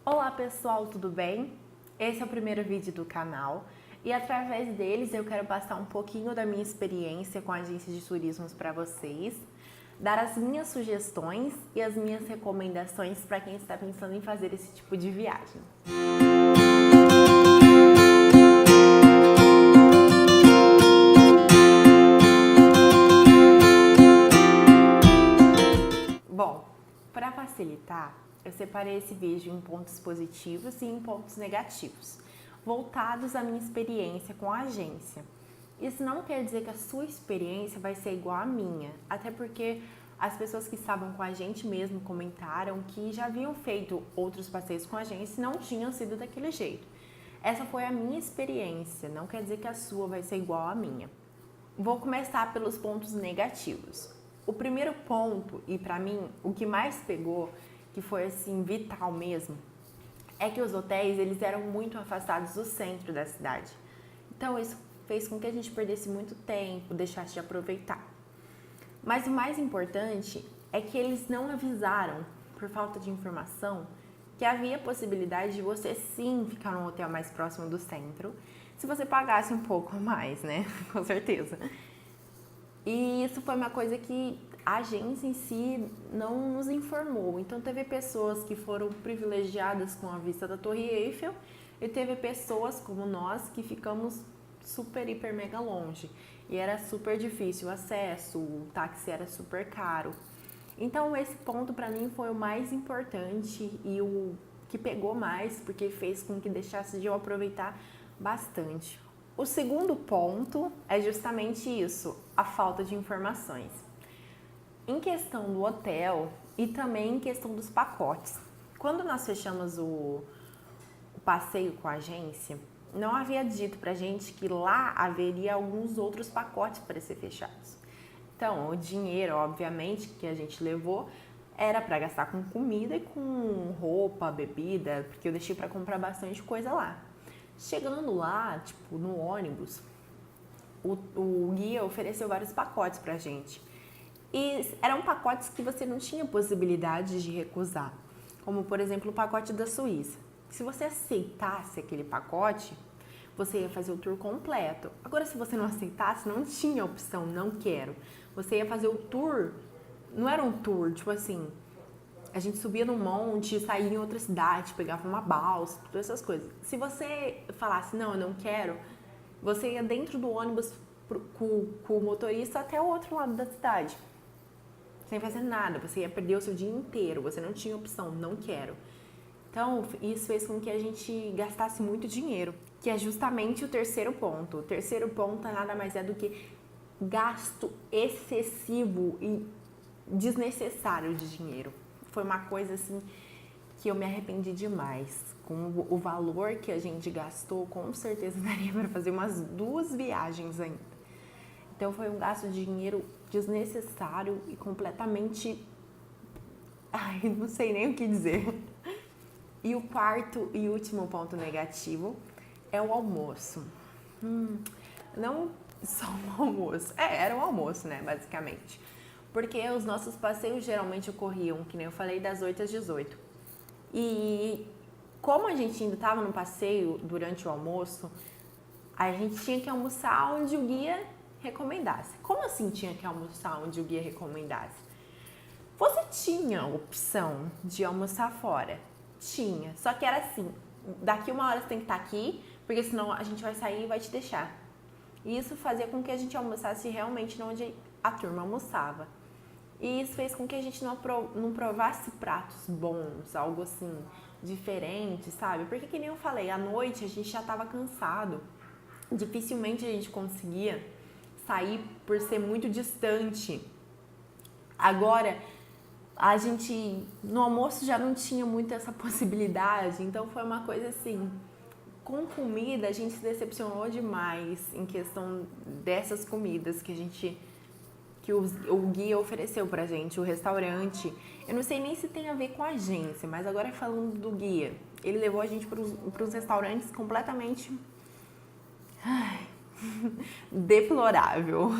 Olá pessoal, tudo bem? Esse é o primeiro vídeo do canal e através deles eu quero passar um pouquinho da minha experiência com agências de turismos para vocês, dar as minhas sugestões e as minhas recomendações para quem está pensando em fazer esse tipo de viagem. Bom, para facilitar, eu separei esse vídeo em pontos positivos e em pontos negativos, voltados à minha experiência com a agência. Isso não quer dizer que a sua experiência vai ser igual à minha, até porque as pessoas que estavam com a gente mesmo comentaram que já haviam feito outros passeios com a agência e não tinham sido daquele jeito. Essa foi a minha experiência, não quer dizer que a sua vai ser igual à minha. Vou começar pelos pontos negativos. O primeiro ponto, e para mim o que mais pegou, que foi assim vital mesmo, é que os hotéis eles eram muito afastados do centro da cidade. Então isso fez com que a gente perdesse muito tempo, deixasse de aproveitar. Mas o mais importante é que eles não avisaram, por falta de informação, que havia possibilidade de você sim ficar num hotel mais próximo do centro, se você pagasse um pouco mais, né? Com certeza. E isso foi uma coisa que a agência em si não nos informou. Então teve pessoas que foram privilegiadas com a vista da Torre Eiffel e teve pessoas como nós que ficamos super, hiper, mega longe. E era super difícil o acesso, o táxi era super caro. Então esse ponto para mim foi o mais importante e o que pegou mais, porque fez com que deixasse de eu aproveitar bastante. O segundo ponto é justamente isso, a falta de informações. Em questão do hotel e também em questão dos pacotes. Quando nós fechamos o passeio com a agência, não havia dito pra gente que lá haveria alguns outros pacotes para ser fechados. Então, o dinheiro, obviamente, que a gente levou era para gastar com comida e com roupa, bebida, porque eu deixei para comprar bastante coisa lá. Chegando lá, tipo, no ônibus, o guia ofereceu vários pacotes pra gente. E eram pacotes que você não tinha possibilidade de recusar. Como, por exemplo, o pacote da Suíça. Se você aceitasse aquele pacote, você ia fazer o tour completo. Agora, se você não aceitasse, não tinha opção, não quero. Você ia fazer o tour, não era um tour, tipo assim, a gente subia num monte, saía em outra cidade, pegava uma balsa, todas essas coisas. Se você falasse, não, eu não quero, você ia dentro do ônibus com o motorista até o outro lado da cidade. Sem fazer nada, você ia perder o seu dia inteiro, você não tinha opção, não quero. Então, isso fez com que a gente gastasse muito dinheiro, que é justamente o terceiro ponto. O terceiro ponto nada mais é do que gasto excessivo e desnecessário de dinheiro. Foi uma coisa assim que eu me arrependi demais. Com o valor que a gente gastou, com certeza daria para fazer umas 2 viagens ainda. Então foi um gasto de dinheiro desnecessário e completamente... Ai, não sei nem o que dizer. E o quarto e último ponto negativo é o almoço. Não só um almoço. Era um almoço, né, basicamente. Porque os nossos passeios geralmente ocorriam, que nem eu falei, das 8 às 18. E como a gente ainda estava no passeio durante o almoço, a gente tinha que almoçar onde o guia recomendasse. Como assim tinha que almoçar onde o guia recomendasse? Você tinha a opção de almoçar fora? Tinha, só que era assim, daqui 1 hora você tem que estar aqui, porque senão a gente vai sair e vai te deixar. E isso fazia com que a gente almoçasse realmente onde a turma almoçava. E isso fez com que a gente não provasse pratos bons, algo assim, diferente, sabe? Porque que nem eu falei, à noite a gente já estava cansado. Dificilmente a gente conseguia sair por ser muito distante. Agora, a gente no almoço já não tinha muito essa possibilidade, então foi uma coisa assim... Com comida, a gente se decepcionou demais em questão dessas comidas que o guia ofereceu pra gente, o restaurante. Eu não sei nem se tem a ver com a agência, mas agora falando do guia, ele levou a gente pros restaurantes completamente deplorável.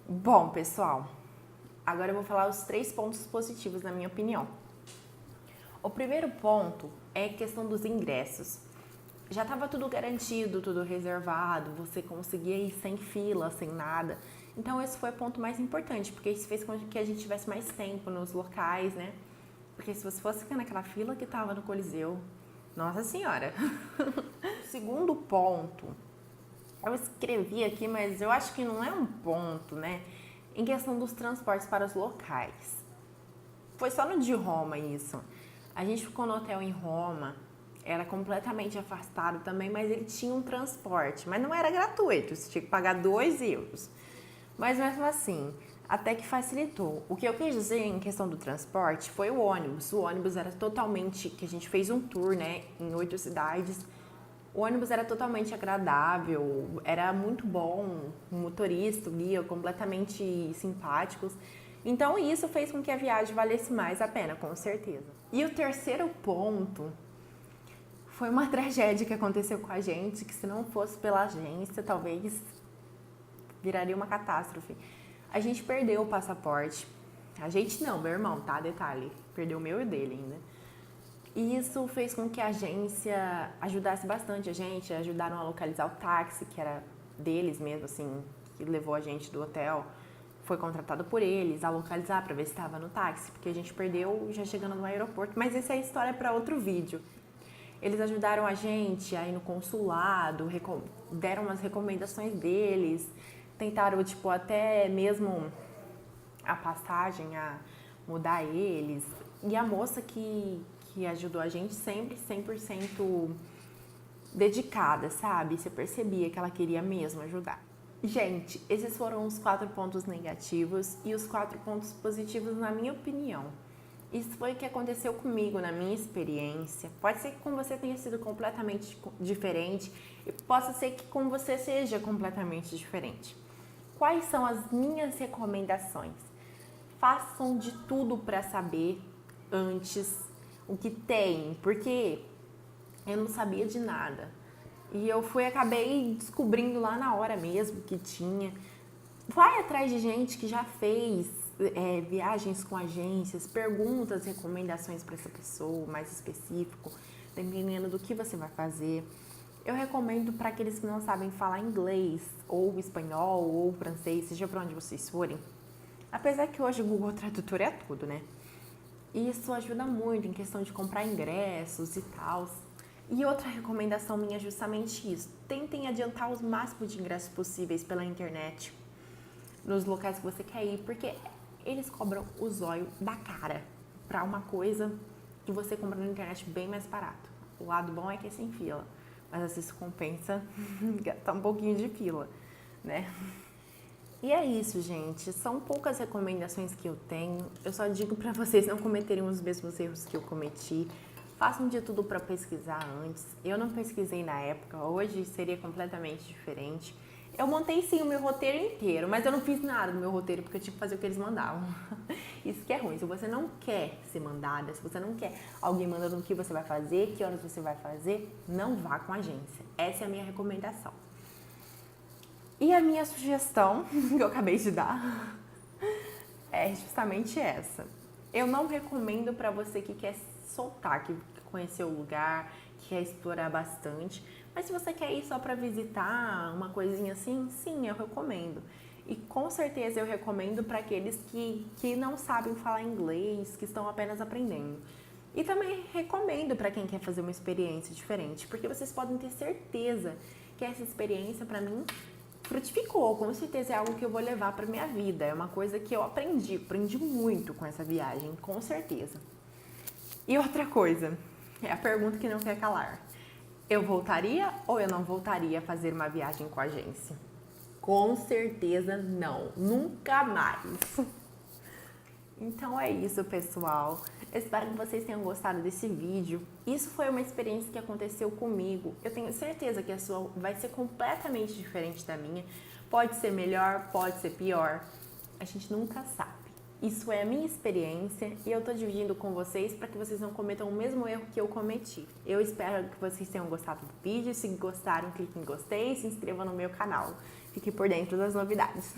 Bom, pessoal, agora eu vou falar os 3 pontos positivos na minha opinião. O primeiro ponto é a questão dos ingressos. Já estava tudo garantido, tudo reservado, você conseguia ir sem fila, sem nada. Então esse foi o ponto mais importante, porque isso fez com que a gente tivesse mais tempo nos locais, né? Porque se você fosse ficar naquela fila que estava no Coliseu, nossa senhora. O segundo ponto, eu escrevi aqui, mas eu acho que não é um ponto, né? Em questão dos transportes para os locais. Foi só no de Roma isso. A gente ficou no hotel em Roma, era completamente afastado também, mas ele tinha um transporte, mas não era gratuito, você tinha que pagar 2 euros. Mas mesmo assim, até que facilitou. O que eu quis dizer em questão do transporte foi o ônibus. O ônibus era totalmente, que a gente fez um tour, né, em 8 cidades. O ônibus era totalmente agradável, era muito bom, o motorista, o guia, completamente simpáticos. Então isso fez com que a viagem valesse mais a pena, com certeza. E o terceiro ponto foi uma tragédia que aconteceu com a gente, que se não fosse pela agência, talvez viraria uma catástrofe. A gente perdeu o passaporte. A gente não, meu irmão, tá? Detalhe. Perdeu o meu e o dele ainda. E isso fez com que a agência ajudasse bastante a gente. Ajudaram a localizar o táxi, que era deles mesmo, assim, que levou a gente do hotel. Foi contratado por eles a localizar para ver se estava no táxi, porque a gente perdeu já chegando no aeroporto. Mas essa é a história para outro vídeo. Eles ajudaram a gente a ir no consulado, deram umas recomendações deles, tentaram, tipo, até mesmo a passagem a mudar eles. E a moça que ajudou a gente sempre 100% dedicada, sabe? Você percebia que ela queria mesmo ajudar. Gente, esses foram os 4 pontos negativos e os 4 pontos positivos na minha opinião. Isso foi o que aconteceu comigo, na minha experiência. Pode ser que com você tenha sido completamente diferente e possa ser que com você seja completamente diferente. Quais são as minhas recomendações? Façam de tudo para saber antes o que tem, porque eu não sabia de nada. E eu acabei descobrindo lá na hora mesmo que tinha. Vai atrás de gente que já fez viagens com agências, pergunta as recomendações para essa pessoa, mais específico, dependendo do que você vai fazer. Eu recomendo para aqueles que não sabem falar inglês, ou espanhol, ou francês, seja para onde vocês forem. Apesar que hoje o Google Tradutor é tudo, né? Isso ajuda muito em questão de comprar ingressos e tal. E outra recomendação minha é justamente isso. Tentem adiantar o máximo de ingressos possíveis pela internet nos locais que você quer ir, porque eles cobram o zóio da cara para uma coisa que você compra na internet bem mais barato. O lado bom é que é sem fila, mas às vezes compensa gastar um pouquinho de fila, né? E é isso, gente. São poucas recomendações que eu tenho. Eu só digo para vocês não cometerem os mesmos erros que eu cometi. Façam de tudo para pesquisar antes. Eu não pesquisei na época, hoje seria completamente diferente. Eu montei sim o meu roteiro inteiro, mas eu não fiz nada no meu roteiro porque eu tinha que fazer o que eles mandavam. Isso que é ruim. Se você não quer ser mandada, se você não quer alguém mandando o que você vai fazer, que horas você vai fazer, não vá com a agência. Essa é a minha recomendação. E a minha sugestão, que eu acabei de dar, é justamente essa. Eu não recomendo para você que quer soltar, que conhecer o lugar, que quer explorar bastante. Mas se você quer ir só para visitar uma coisinha assim, sim, eu recomendo. E com certeza eu recomendo para aqueles que não sabem falar inglês, que estão apenas aprendendo. E também recomendo para quem quer fazer uma experiência diferente, porque vocês podem ter certeza que essa experiência para mim frutificou. Com certeza é algo que eu vou levar para minha vida. É uma coisa que eu aprendi muito com essa viagem, com certeza. E outra coisa, é a pergunta que não quer calar. Eu voltaria ou eu não voltaria a fazer uma viagem com a agência? Com certeza não, nunca mais. Então é isso, pessoal. Eu espero que vocês tenham gostado desse vídeo. Isso foi uma experiência que aconteceu comigo. Eu tenho certeza que a sua vai ser completamente diferente da minha. Pode ser melhor, pode ser pior. A gente nunca sabe. Isso é a minha experiência e eu tô dividindo com vocês para que vocês não cometam o mesmo erro que eu cometi. Eu espero que vocês tenham gostado do vídeo. Se gostaram, clique em gostei e se inscreva no meu canal. Fique por dentro das novidades.